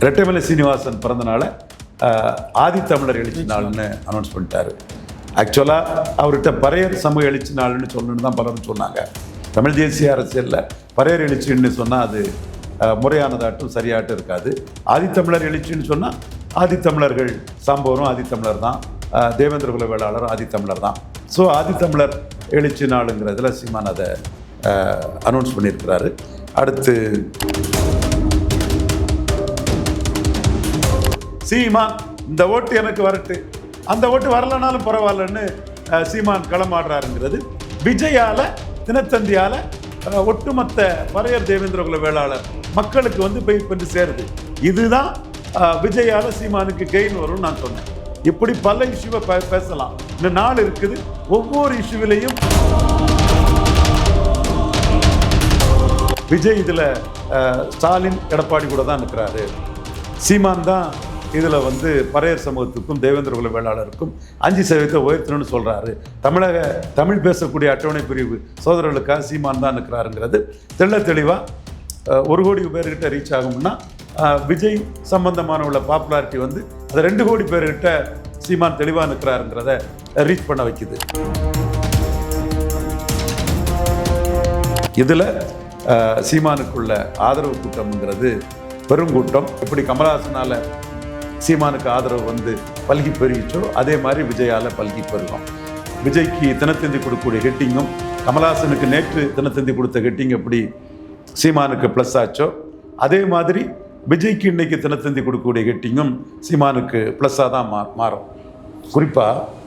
ரெட்டைமலை சீனிவாசன் பிறந்தனால ஆதித்தமிழர் எழுச்சி நாள்னு அனௌன்ஸ் பண்ணிட்டாரு. ஆக்சுவலாக அவர்கிட்ட பறையர் சமூக எழுச்சி நாள்னு சொல்லணுன்னு தான் பலரும் சொன்னாங்க. தமிழ் தேசிய அரசியலில் பறையர் எழுச்சின்னு சொன்னால் அது முறையானதாட்டும் சரியாட்டும் இருக்காது. ஆதித்தமிழர் எழுச்சின்னு சொன்னால் ஆதித்தமிழர்கள் சாம்பவரும் ஆதித்தமிழர் தான், தேவேந்திர குல வேளாளரும் ஆதித்தமிழர் தான். ஸோ ஆதித்தமிழர் எழுச்சி நாளுங்கிறதுல சீமான் அதை அனௌன்ஸ் பண்ணியிருக்கிறாரு. அடுத்து சீமான் இந்த ஓட்டு எனக்கு வரட்டு, அந்த ஓட்டு வரலனாலும் பரவாயில்லன்னு சீமான் களமாடுறாருங்கிறது விஜயால தினத்தந்தியால ஒட்டுமொத்த பறையர் தேவேந்திர குல வேளாளர் மக்களுக்கு போய் சேருது. இதுதான் விஜயால சீமானுக்கு கெயின் வரும்னு நான் சொன்னேன். இப்படி பல இஷ்யூவை பேசலாம். இந்த நாள் இருக்குது. ஒவ்வொரு இஷ்யூவிலையும் விஜய் இதுல ஸ்டாலின் எடப்பாடி கூட தான் இருக்கிறாரு. சீமான் தான் இதுல பறையர் சமூகத்துக்கும் தேவேந்திர குல வேளாளருக்கும் 5% உயர்த்தணும்னு சொல்றாரு. தமிழ் பேசக்கூடிய அட்டவணை பிரிவு சோதரர்களுக்காக சீமான் தான் இருக்கிறாருங்கிறது தெளிவா 1 கோடி பேர்கிட்ட ரீச் ஆகும்னா விஜய் சம்பந்தமான உள்ள பாப்புலாரிட்டி அது 2 கோடி பேர்கிட்ட சீமான் தெளிவாக நிற்கிறாருங்கிறத ரீச் பண்ண வைக்குது. இதில் சீமானுக்குள்ள ஆதரவு கூட்டம்ங்கிறது பெருங்கூட்டம். எப்படி கமலஹாசனால் சீமானுக்கு ஆதரவு பல்கி பெருகிச்சோ அதே மாதிரி விஜயால் பல்கி பெருகும். விஜய்க்கு தினத்தந்தி கொடுக்கக்கூடிய ஹெட்டிங்கும் கமலஹாசனுக்கு நேற்று தினத்தந்தி கொடுத்த ஹெட்டிங் எப்படி சீமானுக்கு ப்ளஸ் ஆச்சோ அதே மாதிரி விஜய்க்கு இன்னைக்கு தினத்தந்தி கொடுக்கக்கூடிய ஹெட்டிங்கும் சீமானுக்கு ப்ளஸ்ஸாக தான் மாறும். குறிப்பாக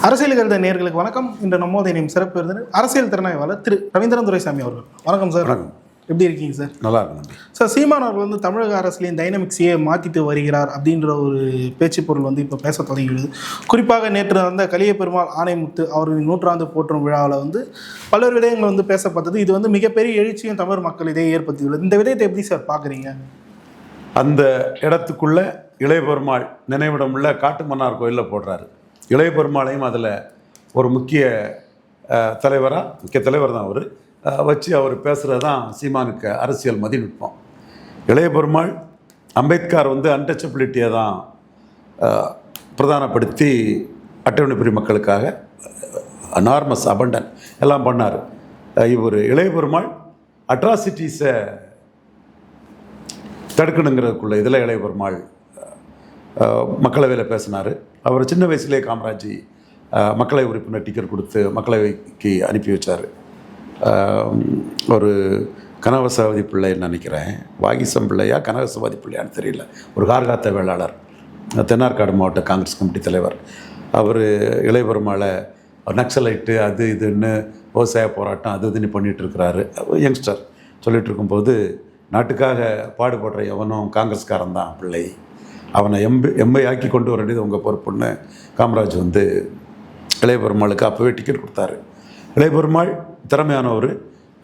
அரசியல் கருத நேயர்களுக்கு வணக்கம். இன்று நம்மோது இணையும் சிறப்பு விருந்தினர் அரசியல் திறனாய்வாளர் திரு ரவீந்திரன் துரைசாமி அவர்கள். வணக்கம் சார். வணக்கம். எப்படி இருக்கீங்க சார்? நல்லா இருக்கு சார். சீமான் அவர்கள் தமிழக அரசியலின் டைனமிக்ஸையே மாற்றிட்டு வருகிறார் அப்படின்ற ஒரு பேச்சு பொருள் இப்போ பேச தொடங்கியுள்ளது. குறிப்பாக நேற்று நடந்த கலிய பெருமாள் ஆணைமுத்து அவர்களின் 100ஆண்டு போற்றும் விழாவில் பல்வேறு விடயங்கள் பேசப்பட்டது. இது மிகப்பெரிய எழுச்சியும் தமிழ் மக்கள் இதையே ஏற்படுத்தியுள்ளது. இந்த விடயத்தை எப்படி சார் பார்க்குறீங்க? அந்த இடத்துக்குள்ள இளைய பெருமாள் நினைவிடம் உள்ள காட்டுமன்னார் கோயிலில் போடுறாரு. இளைய பெருமாளையும் அதில் ஒரு முக்கிய தலைவர் தான் அவர் வச்சு அவர் பேசுகிறது தான் சீமானுக்கு அரசியல் மதிநுட்பம். இளைய பெருமாள் அம்பேத்கர் அன்டச்சபிலிட்டியை தான் பிரதானப்படுத்தி அட்டவணை பிரிவு மக்களுக்காக நார்மஸ் அபண்டன் எல்லாம் பண்ணார். இவர் இளைய பெருமாள் அட்ராசிட்டிஸை தடுக்கணுங்கிறதுக்குள்ள இதில் இளைய பெருமாள் மக்களவையில் பேசினார். அவர் சின்ன வயசுலேயே காமராஜ் மக்களவை உறுப்பினர் டிக்கெட் கொடுத்து மக்களவைக்கு அனுப்பி வச்சார். ஒரு கனகசபாதி பிள்ளைன்னு நினைக்கிறேன், வாகிசம் பிள்ளையா கனகசபாதி பிள்ளையான்னு தெரியல, ஒரு கார்காத்த வேளாளர், தென்னார்காடு மாவட்ட காங்கிரஸ் கமிட்டி தலைவர். அவர் இளைய பெருமாளை நக்சலைட்டு அது இதுன்னு விவசாய போராட்டம் அது இதுன்னு பண்ணிகிட்டு இருக்கிறாரு. யங்ஸ்டர் சொல்லிகிட்டு இருக்கும்போது நாட்டுக்காக பாடுபடுற எவனும் காங்கிரஸ்காரன் தான் பிள்ளை, அவனை எம்பை ஆக்கி கொண்டு வர வேண்டியது உங்கள் பொறுப்புன்னு காமராஜ் இளைய பெருமாளுக்கு அப்போவே டிக்கெட் கொடுத்தாரு. இளைய பெருமாள் திறமையானவர்.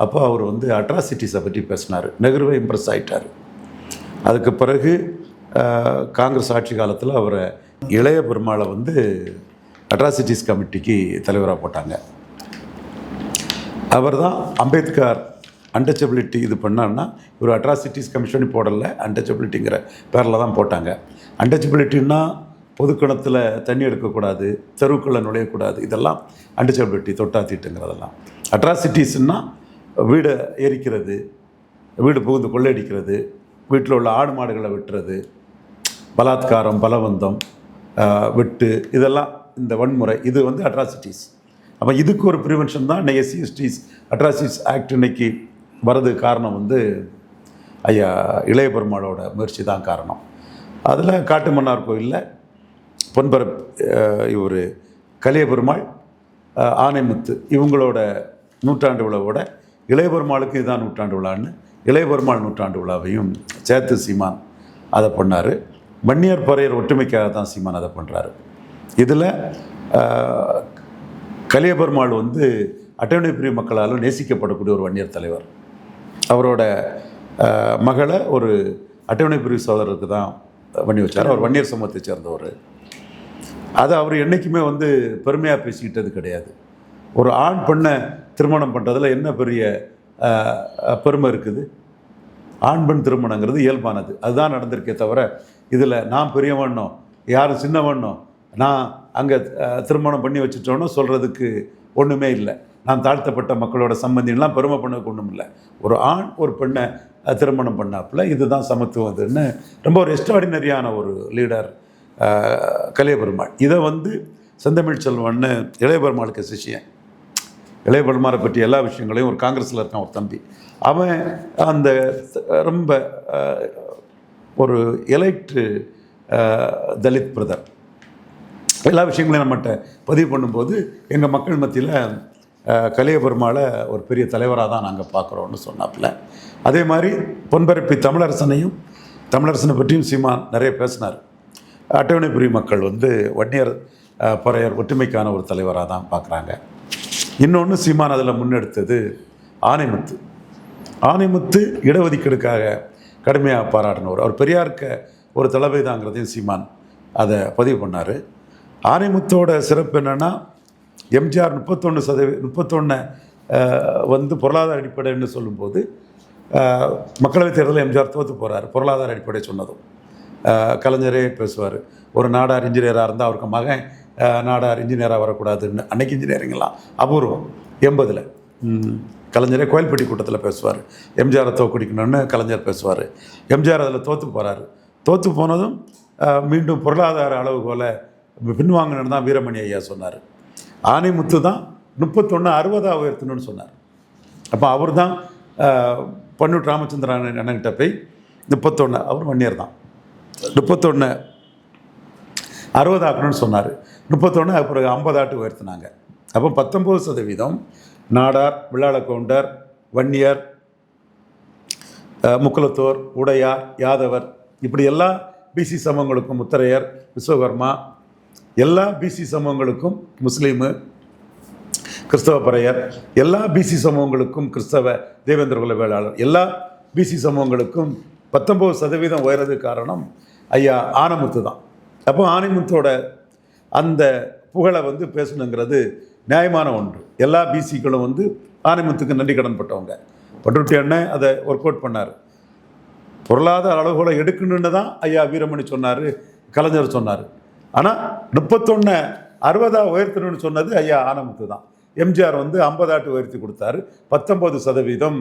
அப்போ அவர் அட்ராசிட்டிஸை பற்றி பேசினார். நெஹ்ருவை இம்ப்ரெஸ் ஆகிட்டார். அதுக்கு பிறகு காங்கிரஸ் ஆட்சி காலத்தில் அவரை இளைய பெருமாளை அட்ராசிட்டிஸ் கமிட்டிக்கு தலைவராக போட்டாங்க. அவர் தான் அம்பேத்கர் அன்டச்சபிலிட்டி இது பண்ணான்னா ஒரு அட்ராசிட்டிஸ் கமிஷன் போடலை, அன்டச்சபிலிட்டிங்கிற பேரில் தான் போட்டாங்க. அன்டச்சபிலிட்டின்னா பொதுக்கிணத்தில் தண்ணி எடுக்கக்கூடாது, தெருவுக்குள்ளே நுழையக்கூடாது, இதெல்லாம் அன்டச்சபிலிட்டி, தொட்டாத்திட்டுங்கிறதெல்லாம். அட்ராசிட்டிஸ்னால் வீடை எரிக்கிறது, வீடு புகுந்து கொள்ளையடிக்கிறது, வீட்டில் உள்ள ஆடு மாடுகளை வெட்டுறது, பலாத்காரம், பலவந்தம், வெட்டு, இதெல்லாம் இந்த வன்முறை, இது அட்ராசிட்டிஸ். அப்போ இதுக்கு ஒரு ப்ரிவென்ஷன் தான் இன்னைக்கு எஸ்சிஎஸ்டிஸ் அட்ராசிட்டிஸ் ஆக்ட் இன்னைக்கு வரது காரணம் ஐயா இளைய பெருமாளோட முயற்சி தான் காரணம். அதில் காட்டுமன்னார் கோயிலில் பொன்பர இவர் கலிய பெருமாள் ஆணைமுத்து இவங்களோட 100ஆண்டு விழாவோட இளைய பெருமாளுக்கு இதுதான் 100ஆண்டு விழான்னு இளைய பெருமாள் 100ஆண்டு விழாவையும் சேர்த்து சீமான் அதை பண்ணார். வன்னியர் பறையர் ஒற்றுமைக்காக தான் சீமான் அதை பண்ணுறாரு. இதில் கலிய பெருமாள் அட்டவணை பிரிவு மக்களால் நேசிக்கப்படக்கூடிய ஒரு வன்னியர் தலைவர். அவரோட மகளை ஒரு அட்டவணை பிரிவு சோதரருக்கு தான் பண்ணி வச்சார். அவர் வன்னியர் சமூகத்தை சேர்ந்தவர். அதை அவர் என்றைக்குமே பெருமையாக பேசிக்கிட்டது கிடையாது. ஒரு ஆண் பெண்ணை திருமணம் பண்ணுறதுல என்ன பெரிய பெருமை இருக்குது? ஆண் பெண் திருமணங்கிறது இயல்பானது, அதுதான் நடந்திருக்கே தவிர இதில் நான் பெரியவண்ணோ யாரும் சின்னவண்ணோ நான் அங்கே திருமணம் பண்ணி வச்சுட்டோன்னு சொல்கிறதுக்கு ஒன்றுமே இல்லை. நான் தாழ்த்தப்பட்ட மக்களோட சம்பந்திலாம் பெருமை பண்ணதுக்கு ஒன்றும் இல்லை. ஒரு ஆண் ஒரு பெண்ணை திருமணம் பண்ணாப்புல இதுதான் சமத்துவம்னு ரொம்ப ஒரு எக்ஸ்ட்ராடினரியான ஒரு லீடர் கலிய பெருமாள். இதை வந்து செந்தமிழ் செல்வன்னு இளைய பெருமாளுக்கு சிஷ்யன். இளைய பெருமாளை பற்றி எல்லா விஷயங்களையும் ஒரு காங்கிரஸில் இருக்கான் ஒரு தம்பி, அவன் அந்த ரொம்ப ஒரு எலைட்டு தலித் பிரதர் எல்லா விஷயங்களையும் நம்மகிட்ட பதிவு பண்ணும்போது எங்கள் மக்கள் மத்தியில் கலிய பெருமாளை ஒரு பெரிய தலைவராக தான் நாங்கள் பார்க்குறோன்னு சொன்னாப்புல. அதே மாதிரி பொன்பரப்பி தமிழரசனை பற்றியும் சீமான் நிறைய பேசினார். அட்டவணைப்புரி மக்கள் வந்து வன்னியர் பறையர் ஒற்றுமைக்கான ஒரு தலைவராக தான் பார்க்குறாங்க. இன்னொன்று சீமான் அதில் முன்னெடுத்தது ஆணைமுத்து இடஒதுக்கீடுக்காக கடுமையாக பாராட்டினவர். அவர் பெரியாருக்கு ஒரு தளபதி தாங்கிறதையும் சீமான் அதை பதிவு பண்ணார். ஆணைமுத்தோட சிறப்பு என்னென்னா எம்ஜிஆர் 31% வந்து பொருளாதார அடிப்படைன்னு சொல்லும்போது மக்களவைத் தேர்தலில் எம்ஜிஆர் தோற்று போகிறார். பொருளாதார அடிப்படை சொன்னதும் கலைஞரே பேசுவார். ஒரு நாடார் இன்ஜினியராக இருந்தால் அவருக்கு மகன் நாடார் இன்ஜினியராக வரக்கூடாதுன்னு. அன்னைக்கு இன்ஜினியரிங்லாம் அபூர்வம். 80 கலைஞரே கோயில்பட்டி கூட்டத்தில் பேசுவார். எம்ஜிஆரை தோக்கடிக்கணும்னு கலைஞர் பேசுவார். எம்ஜிஆர் அதில் தோற்று போகிறாரு. தோற்று போனதும் மீண்டும் பொருளாதார அளவுகோலை பின்வாங்கணுன்னு தான் வீரமணி ஐயா சொன்னார். ஆணைமுத்து தான் 31 60 உயர்த்தணும்னு சொன்னார். அப்போ அவர் தான் பன்னூர் ராமச்சந்திரன் அண்ணன்கிட்ட போய் 31 அவர் வன்னியர் தான் 31 60 ஆக்கணும்னு சொன்னார். 31 அப்புறம் 50 உயர்த்தினாங்க. அப்போ 19% நாடார், விளாள கவுண்டர், வன்னியர், முக்குலத்தோர், உடையார், யாதவர் இப்படி எல்லா பிசி சமூகங்களுக்கும், முத்தரையர், விஸ்வகர்மா எல்லா பிசி சமூகங்களுக்கும், முஸ்லீமு, கிறிஸ்தவ பறையர் எல்லா பிசி சமூகங்களுக்கும், கிறிஸ்தவ தேவேந்திர குல வேளாளர் எல்லா பிசி சமூகங்களுக்கும் 19% உயர்றதுக்கு காரணம் ஐயா ஆணைமுத்து தான். அப்போ ஆணைமுத்தோட அந்த புகழை வந்து பேசணுங்கிறது நியாயமான ஒன்று. எல்லா பிசிக்களும் வந்து ஆணைமுத்துக்கு நன்றி கடன் பட்டவங்க. பண்ருட்டி அண்ணன் அதை ஒர்க் அவுட் பண்ணார். பொருளாதார அளவுகளை எடுக்கணுன்னு தான் ஐயா வீரமணி சொன்னார், கலைஞர் சொன்னார். ஆனால் 31 60 உயர்த்தணும்னு சொன்னது ஐயா ஆணைமுத்து தான். எம்ஜிஆர் வந்து 50 உயர்த்தி கொடுத்தாரு. 19%.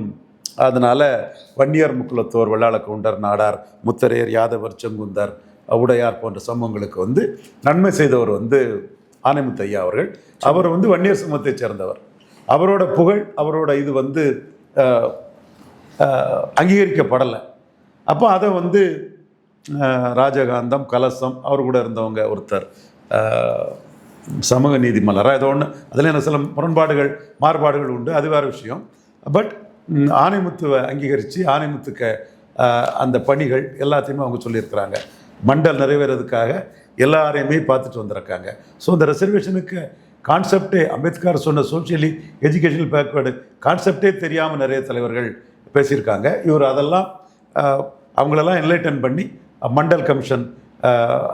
அதனால் வன்னியர், முக்குலத்தோர், வெள்ளாள கவுண்டர், நாடார், முத்தரையர், யாதவர், செங்குந்தர், உடையார் போன்ற சமூகங்களுக்கு வந்து நன்மை செய்தவர் வந்து ஆணைமுத்து ஐயா அவர்கள். அவர் வந்து வன்னியர் சமூகத்தை சேர்ந்தவர். அவரோட புகழ், அவரோட இது வந்து அங்கீகரிக்கப்படலை. அப்போ அதை வந்து ராஜகாந்தம், கலசம் அவர் கூட இருந்தவங்க ஒருத்தர் சமூக நீதி மலராக ஏதோ ஒன்று, அதில் எனக்கு சில முரண்பாடுகள் மாறுபாடுகள் உண்டு, அது வேறு விஷயம். பட் ஆணைமுத்துவை அங்கீகரித்து ஆணைமுத்துக்க அந்த பணிகள் எல்லாத்தையுமே அவங்க சொல்லியிருக்கிறாங்க. மண்டல் நிறைவேறதுக்காக எல்லாரையுமே பார்த்துட்டு வந்திருக்காங்க. ஸோ இந்த ரிசர்வேஷனுக்கு கான்செப்டே அம்பேத்கர் சொன்ன சோஷியலி எஜுகேஷனல் பேக்வேர்டு கான்செப்டே தெரியாமல் நிறைய தலைவர்கள் பேசியிருக்காங்க. இவர் அதெல்லாம் அவங்களெல்லாம் என்லைட்டன் பண்ணி மண்டல் கமிஷன்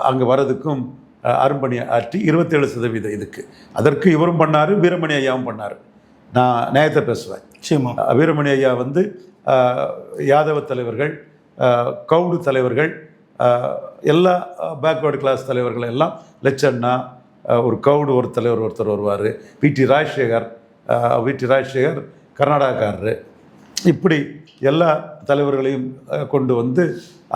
அங்கே வரதுக்கும் அரும்பணி ஆற்றி 27% இதுக்கு அதற்கு இவரும் பண்ணார், வீரமணி ஐயாவும் பண்ணார். நான் நியாயத்தை பேசுவேன். வீரமணி ஐயா வந்து யாதவ தலைவர்கள், கவுடு தலைவர்கள், எல்லா பேக்வேர்டு கிளாஸ் தலைவர்கள் எல்லாம் லட்சண்ணா, ஒரு கவுடு ஒரு தலைவர் ஒருத்தர் வருவார், வி.டி. ராஜசேகர் கர்நாடகாக்காரரு, இப்படி எல்லா தலைவர்களையும் கொண்டு வந்து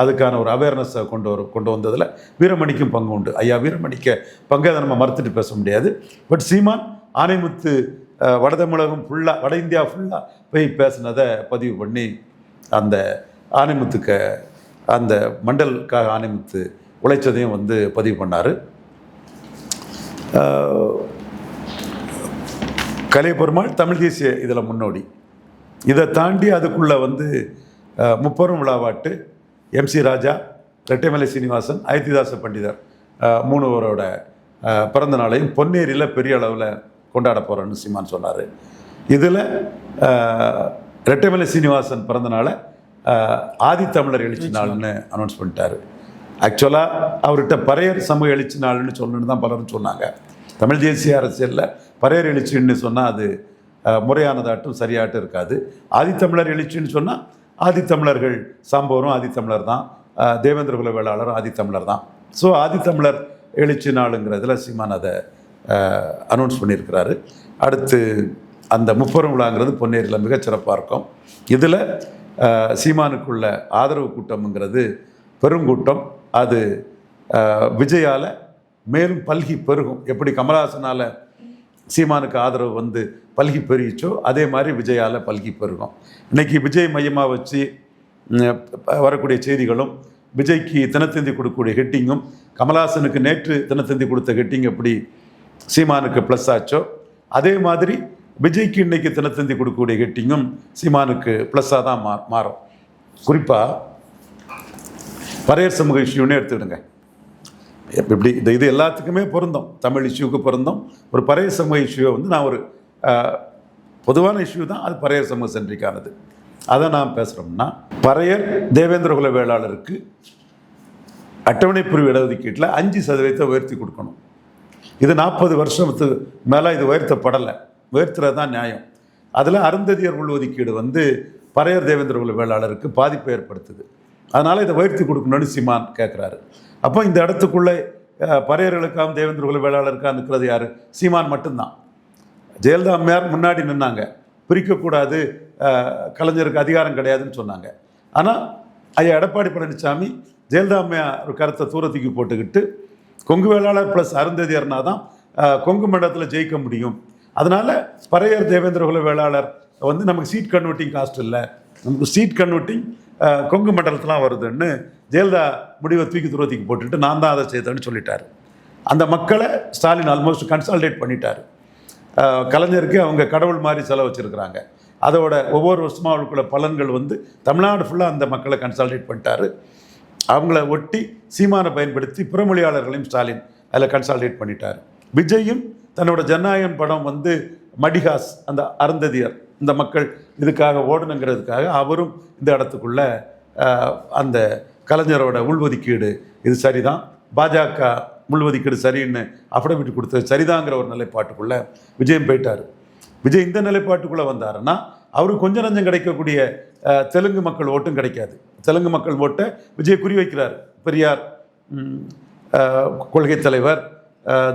அதுக்கான ஒரு அவேர்னஸை கொண்டு வந்ததில் வீரமணிக்கும் பங்கு உண்டு. ஐயா வீரமணிக்க பங்கை அதை நம்ம மறுத்துட்டு பேச முடியாது. பட் சீமான் ஆணைமுத்து வட தமிழகம் ஃபுல்லாக, வட இந்தியா ஃபுல்லாக போய் பேசினதை பதிவு பண்ணி அந்த ஆணைமுத்துக்க அந்த மண்டலுக்காக ஆணைமுத்து உழைச்சதையும் வந்து பதிவு பண்ணார். கலிய பெருமாள் தமிழ் தேசிய இதில் முன்னோடி. இதை தாண்டி அதுக்குள்ளே வந்து முப்பெரும் விழாவாட்டு எம்.சி. ராஜா, ரெட்டைமலை சீனிவாசன், அயோத்திதாச பண்டிதர் 3 பேரோட பிறந்த நாளையும் பொன்னேரியில் பெரிய அளவில் கொண்டாட போகிறோன்னு சீமான் சொன்னார். இதில் ரெட்டைமலை சீனிவாசன் பிறந்த நாளை ஆதித்தமிழர் எழுச்சி நாள்னு அனௌன்ஸ் பண்ணிட்டார். ஆக்சுவலாக அவர்கிட்ட பறையர் சமூக எழுச்சி நாள்னு சொல்லணுன்னு தான் பலரும் சொன்னாங்க. தமிழ் தேசிய அரசியலில் பறையர் எழுச்சின்னு சொன்னால் அது முறையானதாட்டும் சரியாட்டும் இருக்காது. ஆதித்தமிழர் எழுச்சின்னு சொன்னால் ஆதித்தமிழர்கள் சாம்பவரும் ஆதித்தமிழர் தான், தேவேந்திர குல வேளாளரும் ஆதித்தமிழர் தான். ஸோ ஆதித்தமிழர் எழுச்சி நாளுங்கிறதுல சீமான் அதை அனௌன்ஸ் பண்ணியிருக்கிறாரு. அடுத்து அந்த முப்பெரும் விழாங்கிறது பொன்னேரியில் மிகச்சிறப்பாக இருக்கும். இதில் சீமானுக்குள்ள ஆதரவு கூட்டம்ங்கிறது பெருங்கூட்டம். அது விஜயால் மேலும் பல்கி பெருகும். எப்படி கமலஹாசனால் சீமானுக்கு ஆதரவு வந்து பல்கி பெருகிச்சோ அதே மாதிரி விஜயால் பல்கி பெருகும். இன்றைக்கி விஜய் மையமாக வச்சு வரக்கூடிய செய்திகளும், விஜய்க்கு தினத்தந்தி கொடுக்கக்கூடிய ஹெட்டிங்கும், கமலஹாசனுக்கு நேற்று தினத்தந்தி கொடுத்த ஹெட்டிங் எப்படி சீமானுக்கு ப்ளஸ் ஆச்சோ அதே மாதிரி விஜய்க்கு இன்றைக்கி தினத்தந்தி கொடுக்கக்கூடிய ஹெட்டிங்கும் சீமானுக்கு ப்ளஸ்ஸாக தான் மாறும். குறிப்பாக பறையர் சமூக இஷ்யூன்னு எடுத்துக்கிடுங்க. இப்படி இது எல்லாத்துக்குமே பொருந்தும், தமிழ் இஷ்யூவுக்கு பொருந்தும். ஒரு பறையர் சமூக இஷ்யூவை வந்து நான் ஒரு பொதுவான இஷ்யூ தான், அது பறையர் சமூக சென்றிக்கானது. அதை நான் பேசுகிறோம்னா, பறையர் தேவேந்திர குல வேளாளருக்கு அட்டவணை பிரிவு இடஒதுக்கீட்டில் 5% உயர்த்தி கொடுக்கணும். இது 40 வருஷத்துக்கு மேலே இது உயர்த்தப்படலை. உயர்த்துறது தான் நியாயம். அதில் அருந்ததியர் உள்ஒதுக்கீடு வந்து பறையர் தேவேந்திர குல வேளாளருக்கு பாதிப்பை ஏற்படுத்துது. அதனால் இதை உயர்த்தி கொடுக்கணும்னு சீமான் கேட்குறாரு. அப்போ இந்த இடத்துக்குள்ளே பறையர்களுக்காகவும் தேவேந்திர குல வேளாளருக்காக நிற்கிறது யார்? சீமான் மட்டும்தான். ஜெயலலிதா அம்மையார் முன்னாடி நின்னாங்க, பிரிக்கக்கூடாது, கலைஞருக்கு அதிகாரம் கிடையாதுன்னு சொன்னாங்க. ஆனால் ஐயா எடப்பாடி பழனிசாமி ஜெயலலிதா அம்மையார் ஒரு கருத்தை தூரத்துக்கு போட்டுக்கிட்டு கொங்கு வேளாளர் ப்ளஸ் அருந்ததியர்னா தான் கொங்கு மண்டலத்தில் ஜெயிக்க முடியும், அதனால் பறையர் தேவேந்திர குல வேளாளர் வந்து நமக்கு சீட் கன்வெர்ட்டிங் காஸ்ட் இல்லை, நமக்கு சீட் கன்வெர்ட்டிங் கொங்கு மண்டலத்தில் வருதுன்னு ஜெயலலிதா முடிவை தூக்கி தூரத்துக்கு போட்டுட்டு நான் தான் அதை செய்தேன்னு சொல்லிட்டார். அந்த மக்களை ஸ்டாலின் ஆல்மோஸ்ட் கன்சால்டேட் பண்ணிட்டார். கலைஞருக்கு அவங்க கடவுள் மாதிரி செலவு வச்சுருக்கிறாங்க. அதோட ஒவ்வொரு வருஷமும் அவங்களுக்குள்ள பலன்கள் வந்து தமிழ்நாடு ஃபுல்லாக அந்த மக்களை கன்சால்டேட் பண்ணிட்டார். அவங்கள ஒட்டி சீமானை பயன்படுத்தி புறமொழியாளர்களையும் ஸ்டாலின் அதில் கன்சால்டேட் பண்ணிட்டார். விஜயும் தன்னோட ஜனநாயகன் படம் வந்து மடிகாஸ், அந்த அருந்ததியர், இந்த மக்கள் இதுக்காக ஓடணுங்கிறதுக்காக அவரும் இந்த இடத்துக்குள்ள அந்த கலைஞரோட உள்ஒதுக்கீடு இது சரிதான், பாஜக உள்ஒதுக்கீடு சரின்னு அஃபிடவிட் கொடுத்தது சரிதாங்கிற ஒரு நிலைப்பாட்டுக்குள்ளே விஜயம் போயிட்டார். விஜய் இந்த நிலைப்பாட்டுக்குள்ளே வந்தாருன்னா அவருக்கு கொஞ்சம் நஞ்சம் கிடைக்கக்கூடிய தெலுங்கு மக்கள் ஓட்டும் கிடைக்காது. தெலுங்கு மக்கள் ஓட்டை விஜய் குறி வைக்கிறார். பெரியார் கொள்கை தலைவர்,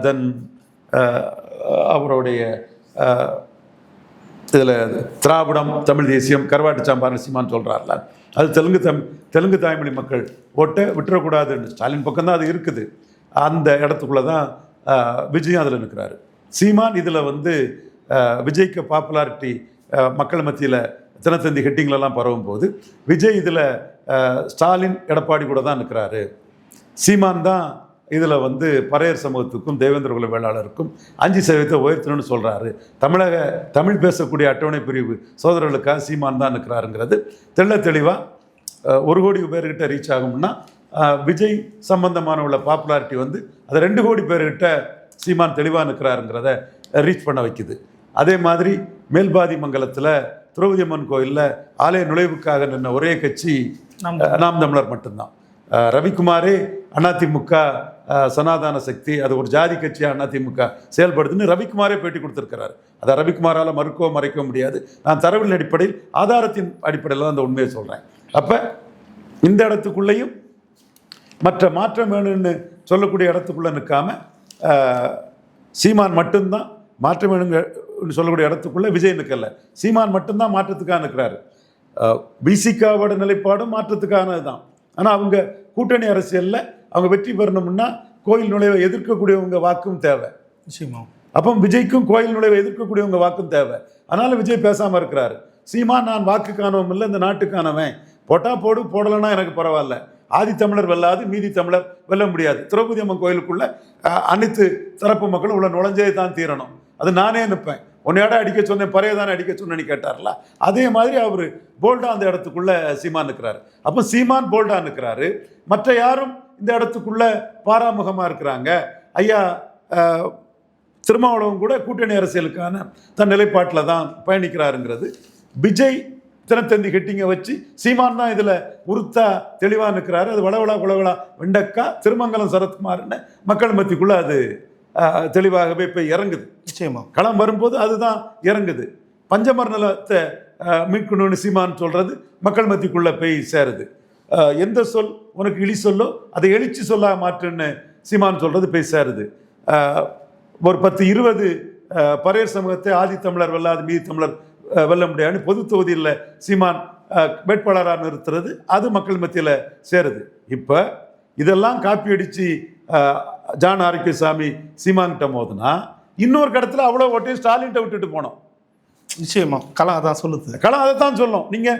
தென் அவருடைய இதில் திராவிடம், தமிழ் தேசியம், கருவாட்டு சாம்பார் சீமான் சொல்கிறார்ல, அது தெலுங்கு தாய்மொழி மக்கள் ஓட்டை விட்டுறக்கூடாதுன்னு ஸ்டாலின் பக்கம்தான் அது இருக்குது. அந்த இடத்துக்குள்ளே தான் விஜயும் அதில் நிற்கிறாரு. சீமான் இதில் வந்து விஜய்க்கு பாப்புலாரிட்டி மக்கள் மத்தியில் தினத்தந்தி ஹெட்டிங்லலாம் பரவும் போது விஜய் இதில் ஸ்டாலின் எடப்பாடி கூட தான் நிற்கிறாரு. சீமான் தான் இதில் வந்து பறையர் சமூகத்துக்கும் தேவேந்திர குல வேளாளருக்கும் 5% உயர்த்தணும்னு சொல்கிறாரு. தமிழ் பேசக்கூடிய அட்டவணை பிரிவு சோதரர்களுக்காக சீமான் தான் நிற்கிறாருங்கிறது தெளிவாக 1 கோடி பேர்கிட்ட ரீச் ஆகும்னா விஜய் சம்பந்தமான உள்ள பாப்புலாரிட்டி வந்து அதை 2 கோடி பேர்கிட்ட சீமான் தெளிவாக நிற்கிறாருங்கிறத ரீச் பண்ண வைக்குது. அதே மாதிரி மேல்பாதி மங்கலத்தில் திரௌபதி அம்மன் கோயிலில் ஆலய நுழைவுக்காக நின்ன ஒரே கட்சி நாம் தமிழர் மட்டும்தான். ரவிக்குமாரே அதிமுக சனாதன சக்தி, அது ஒரு ஜாதி கட்சியாக அதிமுக செயல்படுதுன்னு ரவிக்குமாரே பேட்டி கொடுத்துருக்கிறார். அதை ரவிக்குமாரால் மறுக்கவோ மறைக்க முடியாது. நான் தரவின் அடிப்படையில், ஆதாரத்தின் அடிப்படையில் தான் அந்த உண்மையை சொல்கிறேன். அப்போ இந்த இடத்துக்குள்ளேயும் மற்ற மாற்றம் வேணும்னு சொல்லக்கூடிய இடத்துக்குள்ளே நிற்காம சீமான் மட்டும்தான் மாற்றம் வேணுங்க சொல்லக்கூடிய இடத்துக்குள்ளே விஜய் நிற்கல, சீமான் மட்டும்தான் மாற்றத்துக்காக நிற்கிறாரு. பிசிகாவோட நிலைப்பாடும் மாற்றத்துக்கானது தான். ஆனால் அவங்க கூட்டணி அரசியலில் அவங்க வெற்றி பெறணும்னா கோயில் நுழைவை எதிர்க்கக்கூடியவங்க வாக்கும் தேவை. நிச்சயமா. அப்போ விஜய்க்கும் கோயில் நுழைவை எதிர்க்கக்கூடியவங்க வாக்கும் தேவை. அதனால் விஜய் பேசாமல் இருக்கிறாரு. சீமான் நான் வாக்குக்கானவன் இல்லை, இந்த நாட்டுக்கானவன், போட்டால் போடு, போடலைன்னா எனக்கு பரவாயில்ல, ஆதி தமிழர் வெல்லாது, மீதி தமிழர் வெல்ல முடியாது, திரௌபதி அம்மன் கோயிலுக்குள்ளே அனைத்து தரப்பு மக்களும் உள்ள நுழைஞ்சே தான் தீரணும், அது நானே நிற்பேன், உன்னையாட அடிக்க சொன்னேன், பறைய தானே அடிக்க சொன்னேன்னு கேட்டார்ல, அதே மாதிரி அவர் போல்டாக அந்த இடத்துக்குள்ளே சீமான் நிற்கிறாரு. அப்போ சீமான் போல்டாக நிற்கிறாரு, மற்ற யாரும் இந்த இடத்துக்குள்ளே பாராமுகமாக இருக்கிறாங்க. ஐயா திருமாவளவன் கூட கூட்டணி அரசியலுக்கான தன் நிலைப்பாட்டில் தான் பயணிக்கிறாருங்கிறது. விஜய் தினத்தந்தி ஹெட்டிங்கை வச்சு சீமான் தான் இதில் உறுத்தா தெளிவாக நிற்கிறாரு. அது வளவளா குளவளா வெண்டக்கா திருமங்கலம் சரத்குமார்னு மக்கள் மத்திக்குள்ளே அது தெளிவாகவே போய் இறங்குது. நிச்சயமா களம் வரும்போது அதுதான் இறங்குது. பஞ்சமர் நிலத்தை மீட்கணும்னு சீமான் சொல்கிறது மக்கள் மத்திக்குள்ளே போய் சேருது. எந்த சொல் உனக்கு இழி சொல்லோ அதை எழுச்சி சொல்லா மாற்றுன்னு சீமான் சொல்கிறது போய் சேருது. ஒரு 10-20 பறையர் சமூகத்தை ஆதி தமிழர் வெல்லாது மீதி தமிழர் வெல்ல முடியாதுன்னு பொது தொகுதியில் சீமான் வேட்பாளராக நிறுத்துறது அது மக்கள் மத்தியில் சேருது. இப்போ இதெல்லாம் காப்பி அடித்து ஜான் ஆரோக்கியசாமி சீமான்கிட்ட மோதுனா இன்னொரு கடத்தில் அவ்வளோ ஓட்டையும் ஸ்டாலின்கிட்ட விட்டுட்டு போனோம். நிச்சயமா களம் அதான் சொல்லுது. களம் அதை தான் சொல்லும். நீங்கள்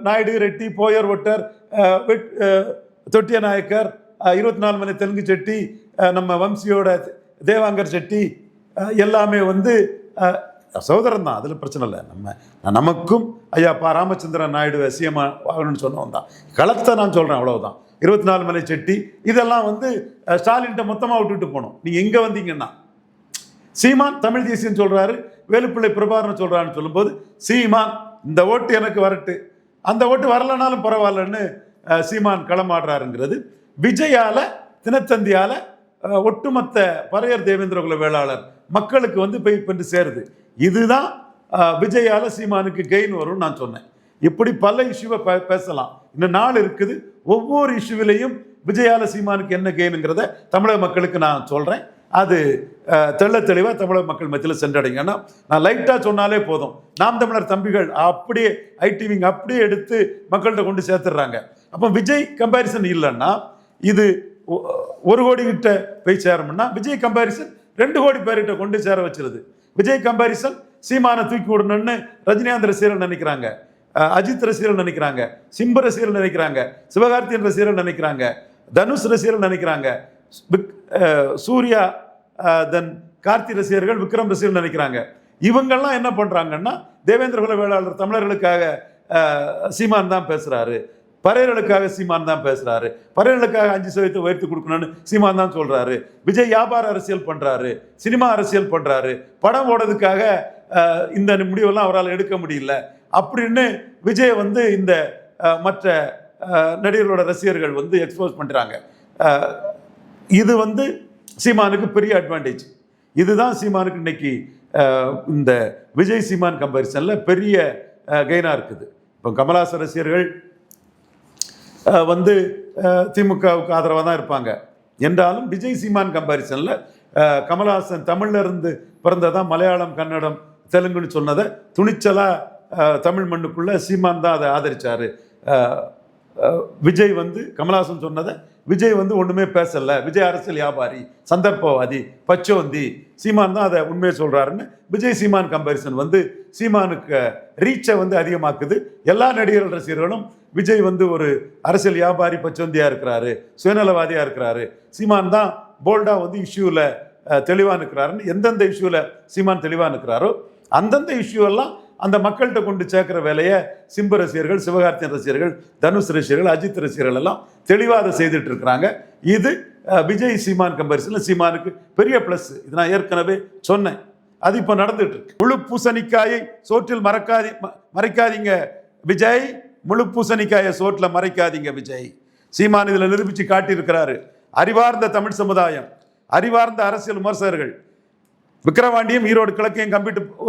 நாயுடு, ரெட்டி, போயர், ஒட்டர், தொட்டிய நாயக்கர், 24 மணி தெலுங்கு செட்டி, நம்ம வம்சியோட தேவாங்கர் செட்டி எல்லாமே வந்து சகோதரன் தான், அதில் பிரச்சனை இல்லை. நமக்கும் ஐயா ராமச்சந்திரன் நாயுடு சிஎம் ஆகணும்னு சொன்னவன் தான். களத்தை நான் சொல்கிறேன், அவ்வளவுதான். 24 மலை செட்டி இதெல்லாம் வந்து ஸ்டாலின்கிட்ட மொத்தமாக விட்டுட்டு போனோம். நீங்கள் எங்கே வந்தீங்கன்னா சீமான் தமிழ் தேசியம் சொல்கிறாரு, வேலுப்பிள்ளை பிரபாகரன் சொல்கிறான்னு சொல்லும்போது சீமான் இந்த ஓட்டு எனக்கு வரட்டு, அந்த ஓட்டு வரலனாலும் பரவாயில்லன்னு சீமான் களமாடுறாருங்கிறது விஜயால தினத்தந்தியால ஒட்டுமொத்த பறையர் தேவேந்திர குல வேளாளர் மக்களுக்கு வந்து போய் பெற்று சேருது. இதுதான் விஜயால சீமானுக்கு கெயின் வரும்னு நான் சொன்னேன். இப்படி பல இஷ்யூவை பேசலாம், இன்னும் நாள் இருக்குது. ஒவ்வொரு இஷ்யூவிலையும் விஜயால சீமானுக்கு என்ன கெயினுங்கிறத தமிழக மக்களுக்கு நான் சொல்கிறேன். அது தெளிவாக தமிழக மக்கள் மத்தியில் சென்றடைங்க. ஏன்னா நான் லைட்டாக சொன்னாலே போதும், நாம் தமிழர் தம்பிகள் அப்படியே ஐடிவிங்க அப்படியே எடுத்து மக்கள்கிட்ட கொண்டு சேர்த்துடுறாங்க. அப்போ விஜய் கம்பேரிசன் இல்லைன்னா இது 1 கோடி கிட்ட போய் சேரணும்னா விஜய் கம்பேரிசன் 2 கோடி பேர்கிட்ட கொண்டு சேர வச்சிருது. விஜய் கம்பேரிசன் சீமானை தூக்கி விடணும்னு ரஜினிகாந்த் ரசிகர்கள் நினைக்கிறாங்க, அஜித் ரசிகர்கள் நினைக்கிறாங்க, சிம்பு ரசிகர்கள் நினைக்கிறாங்க, சிவகார்த்தியன் ரசிகர்கள் நினைக்கிறாங்க, தனுஷ் ரசிகர்கள் நினைக்கிறாங்க, சூர்யா தென் கார்த்தி ரசிகர்கள், விக்ரம் ரசிகர்கள் நினைக்கிறாங்க. இவங்கெல்லாம் என்ன பண்ணுறாங்கன்னா தேவேந்திர குல வேளாளர் தமிழர்களுக்காக சீமான் தான் பேசுகிறாரு, பறையர்களுக்காக சீமான் தான் பேசுகிறாரு, பறையர்களுக்காக 5% உயர்த்தி கொடுக்கணும்னு சீமான் தான் சொல்கிறாரு. விஜய் வியாபார அரசியல் பண்ணுறாரு, சினிமா அரசியல் பண்ணுறாரு, படம் ஓடுறதுக்காக இந்த முடிவெல்லாம் அவரால் எடுக்க முடியல அப்படின்னு விஜய் வந்து இந்த மற்ற நடிகர்களோட ரசிகர்கள் வந்து எக்ஸ்போஸ் பண்ணுறாங்க. இது வந்து சீமானுக்கு பெரிய அட்வான்டேஜ். இதுதான் சீமானுக்கு இன்னைக்கு இந்த விஜய் சீமான் கம்பேரிசனில் பெரிய கெயினாக இருக்குது. இப்போ கமலஹாசன் ரசிகர்கள் வந்து திமுகவுக்கு ஆதரவாக தான் இருப்பாங்க என்றாலும் விஜய் சீமான் கம்பேரிசனில் கமலஹாசன் தமிழ்ல இருந்து பிறந்ததான் மலையாளம், கன்னடம், தெலுங்குன்னு சொன்னதை துணிச்சலாக தமிழ் மண்ணுக்குள்ளே சீமான் தான் அதை ஆதரித்தார். விஜய் வந்து கமலஹாசன் சொன்னதை விஜய் வந்து ஒன்றுமே பேசலை, விஜய் அரசியல் வியாபாரி, சந்தர்ப்பவாதி, பச்சோந்தி, சீமான் தான் அதை உண்மையை சொல்கிறாருன்னு விஜய் சீமான் கம்பேரிசன் வந்து சீமானுக்கு ரீச்சை வந்து அதிகமாக்குது. எல்லா நடிகர்கள் ரசிகர்களும் விஜய் வந்து ஒரு அரசியல் வியாபாரி, பச்சோந்தியாக இருக்கிறாரு, சுயநலவாதியாக இருக்கிறாரு, சீமான் தான் போல்டாக வந்து இஷ்யூவில் தெளிவாக இருக்கிறாருன்னு எந்தெந்த இஷ்யூவில் சீமான் தெளிவாக இருக்கிறாரோ அந்தந்த இஷ்யூவெல்லாம் அந்த மக்கள்கிட்ட கொண்டு சேர்க்கிற வேலையை சிம்பு ரசிகர்கள், சிவகார்த்தியன் ரசிகர்கள், தனுஷ் ரசிகர்கள், அஜித் ரசிகர்கள் எல்லாம் தெளிவாக அதை செய்துட்டு இருக்கிறாங்க. இது விஜய் சீமான் கம்பேரிசனில் சீமானுக்கு பெரிய ப்ளஸ். இது நான் ஏற்கனவே சொன்னேன், அது இப்போ நடந்துட்டு இருக்கு. முழு பூசணிக்காயை சோற்றில் மறைக்காதீங்க விஜய், முழு பூசணிக்காயை சோற்றில் மறைக்காதீங்க விஜய். சீமான் இதில் நிரூபித்து காட்டியிருக்கிறாரு. அறிவார்ந்த தமிழ் சமுதாயம், அறிவார்ந்த அரசியல் விமர்சகர்கள் விக்கிரவாண்டியும் ஈரோடு கிழக்கையும்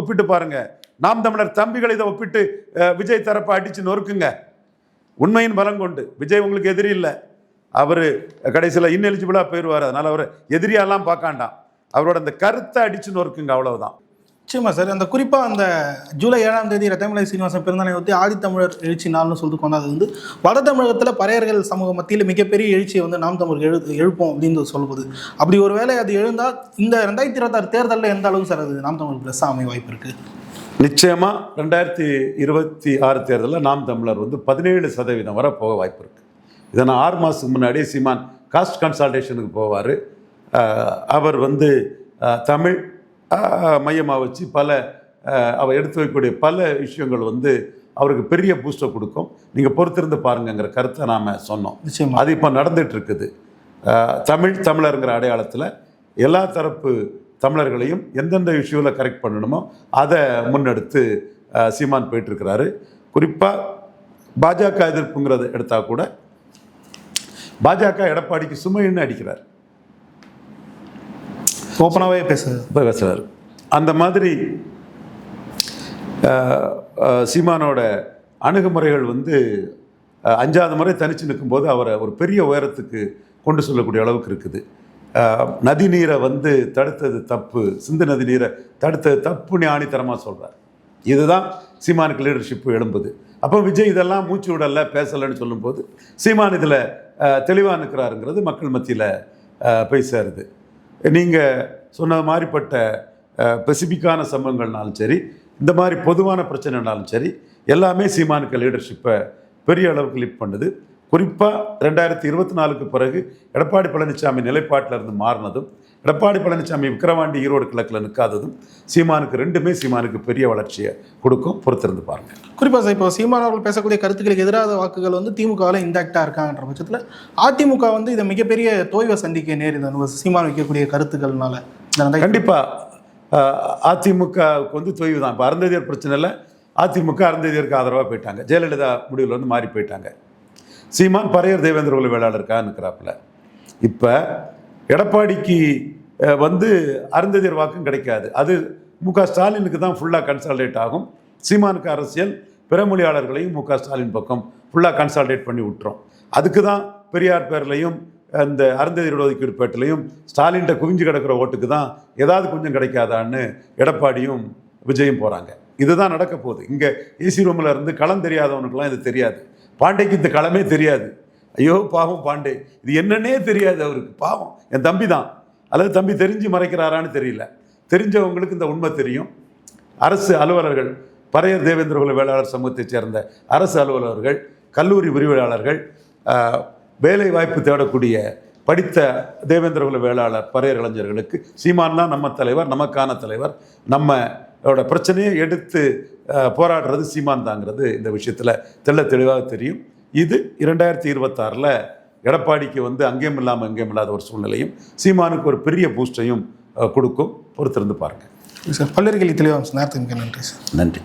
ஒப்பிட்டு பாருங்க. நாம் தமிழர் தம்பிகள் இதை ஒப்பிட்டு விஜய் தரப்பை அடிச்சு நொறுக்குங்க. உண்மையின் பலம் கொண்டு விஜய் உங்களுக்கு எதிரி இல்லை, அவர் கடைசியில் இன்எலிஜிபிளாக போயிடுவார். அதனால் அவர் எதிரியாலாம் பார்க்காண்டாம், அவரோட அந்த கருத்தை அடிச்சு நொறுக்குங்க, அவ்வளவுதான். நிச்சயமா சார். அந்த குறிப்பாக அந்த ஜூலை 7ஆம் தேதி இரட்டைமலை சீனிவாசன் பிறந்தநாளை வந்து ஆதித்தமிழர் எழுச்சி நாள்னு சொல்லிட்டு கொண்டாது வந்து வட தமிழகத்தில் பறையர்கள் சமூக மத்தியில் மிகப்பெரிய எழுச்சியை வந்து நாம் தமிழர் எழுப்போம் அப்படின்னு சொல்லுவது. அப்படி ஒரு வேளை அது எழுந்தால் இந்த 2026 தேர்தலில் எந்த அளவுக்கு சார் அது நாம் தமிழர் ப்ளஸ் அமைய வாய்ப்பு இருக்குது? நிச்சயமாக 2026 தேர்தலில் நாம் தமிழர் வந்து 17% வரை போக வாய்ப்பு இருக்குது. இதை நான் 6 மாதத்துக்கு முன்னாடியே சீமான் காஸ்ட் கன்சல்டேஷனுக்கு போவார். அவர் வந்து தமிழ் மையமாக வச்சு அவர் எடுத்து வைக்கக்கூடிய பல விஷயங்கள் வந்து அவருக்கு பெரிய பூஸ்டை கொடுக்கும். நீங்கள் பொறுத்திருந்து பாருங்கிற கருத்தை நாம் சொன்னோம். அது இப்போ நடந்துட்டு இருக்குது. தமிழருங்கிற அடையாளத்தில் எல்லா தரப்பு தமிழர்களையும் எந்தெந்த இஷ்யூவில் கரெக்ட் பண்ணணுமோ அதை முன்னெடுத்து சீமான் போயிட்டுருக்கிறாரு. குறிப்பாக பாஜக எதிர்ப்புங்கிறத எடுத்தால் கூட பாஜக எடப்பாடிக்கு சுமைன்னு அடிக்கிறார். ஓப்பனாகவே பேசுகிறார். அந்த மாதிரி சீமானோட அணுகுமுறைகள் வந்து 5வது முறை தனித்து நிற்கும்போது அவரை ஒரு பெரிய உயரத்துக்கு கொண்டு சொல்லக்கூடிய அளவுக்கு இருக்குது. நதி நீரை வந்து தடுத்தது தப்பு, சிந்து நதி நீரை தடுத்தது தப்புன்னு ஆணித்தரமாக சொல்கிறார். இதுதான் சீமானுக்கு லீடர்ஷிப்பு எழும்புது. அப்போ விஜய் இதெல்லாம் மூச்சு விடலை பேசலைன்னு சொல்லும்போது சீமான் இதில் தெளிவாக நிற்கிறாருங்கிறது மக்கள் மத்தியில் போய் சேருது. நீங்கள் சொன்ன மாதிரிப்பட்ட ஸ்பெசிஃபிக்கான சம்பவங்கள்னாலும் சரி, இந்த மாதிரி பொதுவான பிரச்சனைனாலும் சரி, எல்லாமே சீமானுக்கு லீடர்ஷிப்பை பெரிய அளவுக்கு லிஃப்ட் பண்ணுது. குறிப்பாக 2024க்கு பிறகு எடப்பாடி பழனிசாமி நிலைப்பாட்டில் இருந்து மாறினதும், எடப்பாடி பழனிசாமி விக்கிரவாண்டி ஈரோடு கிழக்கில் நிற்காததும் சீமானுக்கு பெரிய வளர்ச்சியை கொடுக்கும். பொறுத்திருந்து பாருங்கள். குறிப்பாக சார், இப்போ சீமான் அவர்கள் பேசக்கூடிய கருத்துக்களுக்கு எதிரான வாக்குகள் வந்து திமுகவில் இன்டாக்டாக இருக்காங்கன்ற பட்சத்தில் அதிமுக வந்து இதை மிகப்பெரிய தோய்வை சந்திக்க நேரிடும் சீமான் வைக்கக்கூடிய கருத்துக்கள்னால. கண்டிப்பாக அதிமுகவுக்கு வந்து தொய்வு தான். இப்போ அருந்ததியர் பிரச்சனையில் அதிமுக அருந்ததியருக்கு ஆதரவாக போயிட்டாங்க. ஜெயலலிதா முடிவில் வந்து மாறி போயிட்டாங்க. சீமான் பறையர் தேவேந்திர குல வேளாளருக்காக நிற்கிறாப்புல. இப்போ எடப்பாடிக்கு வந்து அருந்ததியர் வாக்கும் கிடைக்காது. அது முக ஸ்டாலினுக்கு தான் ஃபுல்லாக கன்சால்டேட் ஆகும். சீமானுக்கு அரசியல் பிற மொழியாளர்களையும் முக ஸ்டாலின் பக்கம் ஃபுல்லாக கன்சால்டேட் பண்ணி விட்டுரும். அதுக்கு தான் பெரியார் பேர்லையும் அந்த அருந்ததியர் ஒதுக்கீடு பேட்டிலையும் ஸ்டாலின்கிட்ட குவிஞ்சு கிடக்கிற ஓட்டுக்கு தான் ஏதாவது கொஞ்சம் கிடைக்காதான்னு எடப்பாடியும் விஜயும் போகிறாங்க. இதுதான் நடக்க போகுது. இங்கே ஏசி ரூமில் இருந்து களம் தெரியாதவனுக்கெல்லாம் இது தெரியாது. பாண்டேக்கு இந்த களமே தெரியாது. ஐயோ பாவம் பாண்டே, இது என்னன்னே தெரியாது அவருக்கு. பாவம் என் தம்பி தான், அல்லது தம்பி தெரிஞ்சு மறைக்கிறாரான்னு தெரியல. தெரிஞ்சவங்களுக்கு இந்த உண்மை தெரியும். அரசு அலுவலர்கள், பறையர் தேவேந்திர குல வேளாளர் சமூகத்தைச் சேர்ந்த அரசு அலுவலர்கள், கல்லூரி விரிவுரையாளர்கள், வேலை வாய்ப்பு தேடக்கூடிய படித்த தேவேந்திர குல வேளாளர் பறையர் இளைஞர்களுக்கு சீமான் தான் நம்ம தலைவர், நமக்கான தலைவர், நம்மளோட பிரச்சனையை எடுத்து போராடுறது சீமான் தாங்கிறது இந்த விஷயத்தில் தெளிவாக தெரியும். இது 2026 எடப்பாடிக்கு வந்து அங்கேயும் இல்லாமல் எங்கேயும் இல்லாத ஒரு சூழ்நிலையும் சீமானுக்கு ஒரு பெரிய பூஸ்டையும் கொடுக்கும். பொறுத்திருந்து பாருங்கள் சார். பல்லறிகள் தெளிவாக நேரத்துக்கு நன்றி சார். நன்றி.